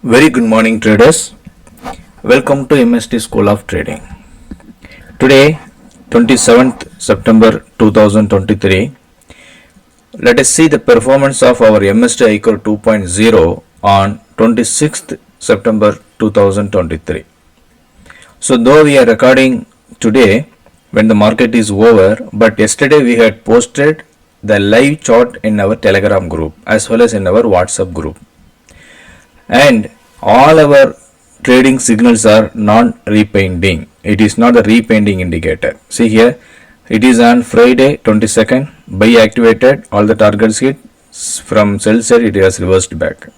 Very good morning, traders. Welcome to MST School of Trading. Today, 27th September 2023, let us see the performance of our MST iCore 2.0 on 26th September 2023. So, though we are recording today when the market is over, but yesterday we had posted the live chart in our Telegram group as well as in our WhatsApp group. And all our trading signals are non-repainting. It is not a repainting indicator. See here, it is on Friday 22nd, buy activated, all the targets hit, from sell side it has reversed back.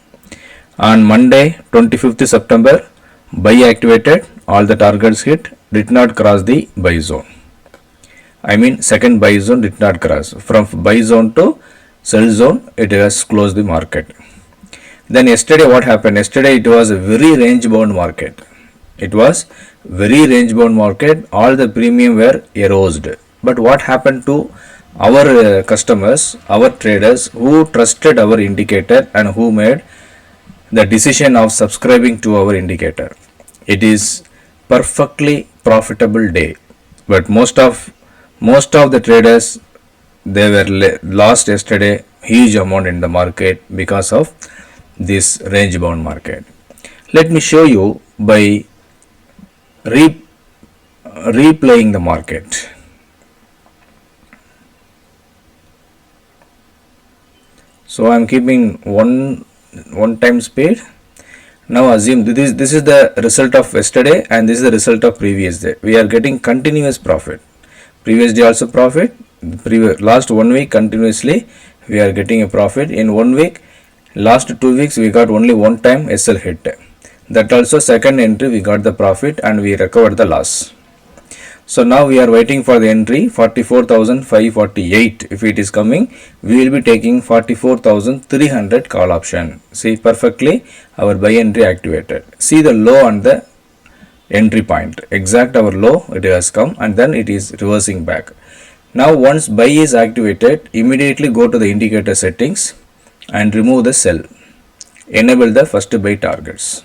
On Monday 25th September, buy activated, all the targets hit, did not cross the buy zone. I mean second buy zone did not cross. From buy zone to sell zone, it has closed the market. Then yesterday what happened? Yesterday it was a very range bound market. It was very range bound market. All the premium were eroded. But what happened to our customers, our traders who trusted our indicator and who made the decision of subscribing to our indicator? It is perfectly profitable day. But most of the traders, they were lost yesterday huge amount in the market because of this range bound market. Let me show you by replaying the market. So I am keeping one time speed. Now assume this is the result of yesterday and this is the result of previous day. We are getting continuous profit. Previous day also profit. Last 1 week continuously we are getting a profit. In 1 week, last 2 weeks we got only one time SL hit. That also second entry we got the profit and we recovered the loss. So now we are waiting for the entry 44,548. If it is coming, we will be taking 44,300 call option. See perfectly our buy entry activated. See the low on the entry point. Exact our low it has come and then it is reversing back. Now once buy is activated, immediately go to the indicator settings and remove the sell. Enable the first buy targets.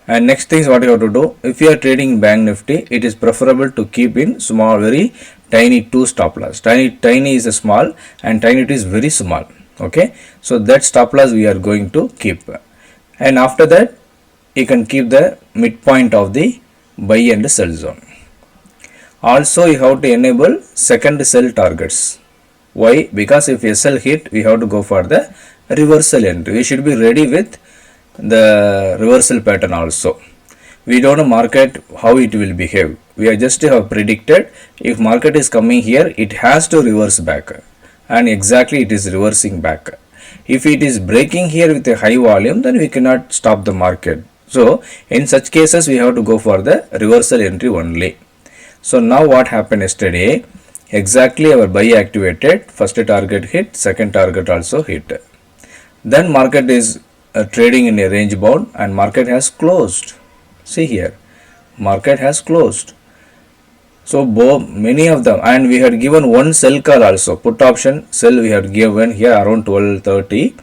And next thing is what you have to do. If you are trading Bank Nifty, it is preferable to keep in small, very tiny 2 stop loss. Tiny is a small and tiny is very small. Okay. So that stop loss we are going to keep. And after that, you can keep the midpoint of the buy and sell zone. Also, you have to enable second sell targets. Why? Because if SL hit, we have to go for the reversal entry. We should be ready with the reversal pattern also. We don't know market how it will behave. We are just have predicted if market is coming here, it has to reverse back, and exactly it is reversing back. If it is breaking here with a high volume, then we cannot stop the market. So in such cases, we have to go for the reversal entry only. So now what happened yesterday? Exactly our buy activated, first target hit, second target also hit. Then market is trading in a range bound and market has closed. See here, market has closed. So many of them, and we had given one sell call also, put option sell we had given here around 12:30,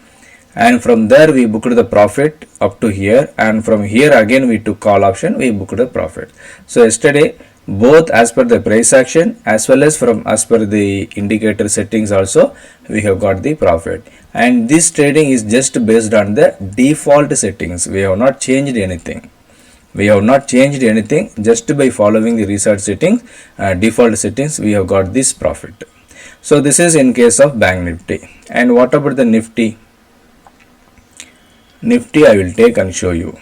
and from there we booked the profit up to here, and from here again we took call option, we booked the profit. So yesterday, both as per the price action as well as as per the indicator settings also, we have got the profit. And this trading is just based on the default settings. We have not changed anything. Just by following the research settings, default settings, we have got this profit. So this is in case of Bank Nifty. And what about the Nifty? Nifty I will take and show you.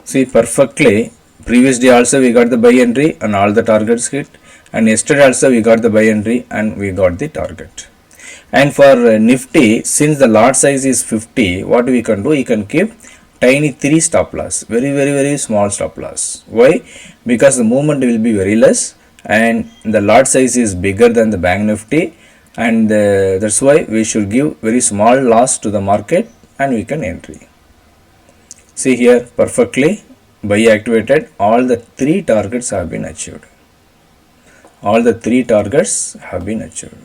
See perfectly, previous day also we got the buy entry and all the targets hit, and yesterday also we got the buy entry and we got the target. And for Nifty, since the lot size is 50, what we can do, you can keep tiny 3 stop loss, very small stop loss. Why? Because the movement will be very less and the lot size is bigger than the Bank Nifty, and that's why we should give very small loss to the market and we can entry. See here perfectly, buy activated, all the 3 targets have been achieved. all the three targets have been achieved.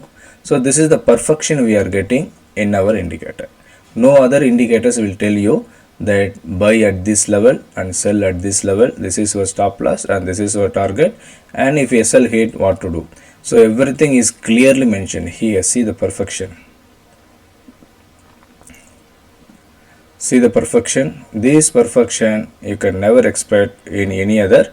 So this is the perfection we are getting in our indicator. No other indicators will tell you that buy at this level and sell at this level. This is your stop loss and this is your target, and if SL hit, what to do. So everything is clearly mentioned here. See the perfection. See the perfection. This perfection you can never expect in any other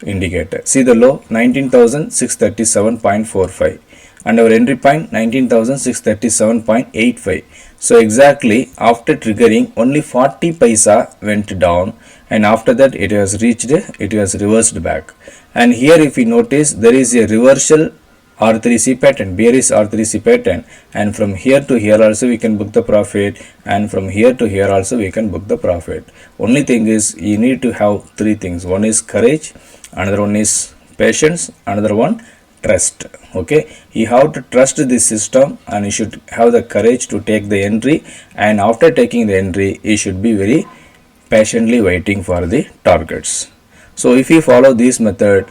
indicator. See the low 19,637.45 and our entry point 19,637.85. So exactly after triggering, only 40 paisa went down, and after that it has reversed back. And here if you notice, there is a reversal R3C pattern, bearish R3C pattern, and from here to here also we can book the profit, and from here to here also we can book the profit. Only thing is you need to have three things. One is courage, another one is patience, another one trust. Okay, you have to trust this system, and you should have the courage to take the entry, and after taking the entry you should be very patiently waiting for the targets. So if you follow this method,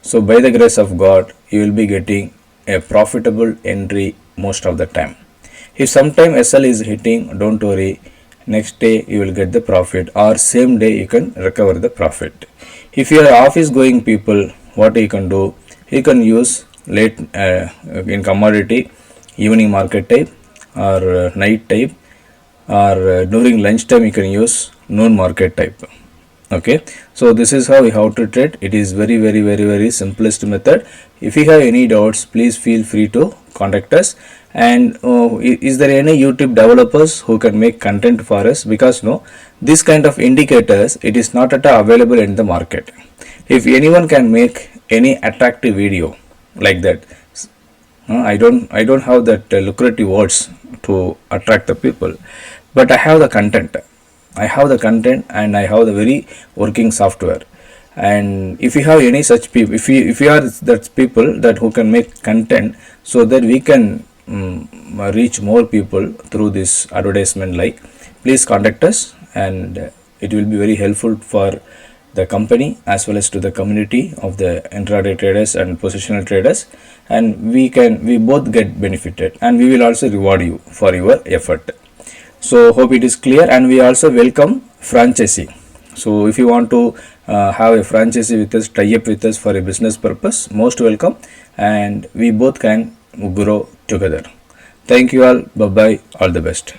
so by the grace of God, you will be getting a profitable entry most of the time. If sometime SL is hitting, don't worry, next day you will get the profit, or same day you can recover the profit. If you are office going people, what you can do, you can use late in commodity, evening market type, or night type, or during lunch time you can use noon market type. Okay, so this is how we have to trade. It is very simplest method. If you have any doubts, please feel free to contact us. And is there any YouTube developers who can make content for us? Because no, this kind of indicators, it is not at all available in the market. If anyone can make any attractive video like that, I don't have that lucrative words to attract the people, but I have the content. I have the content and I have the very working software. And if you have any such people, if you are that people that who can make content, so that we can reach more people through this advertisement, like, please contact us, and it will be very helpful for the company as well as to the community of the intraday traders and positional traders, and we both get benefited, and we will also reward you for your effort. So hope it is clear. And we also welcome franchisee. So if you want to have a franchisee with us, tie up with us for a business purpose, most welcome, and we both can grow together. Thank you all. Bye bye. All the best.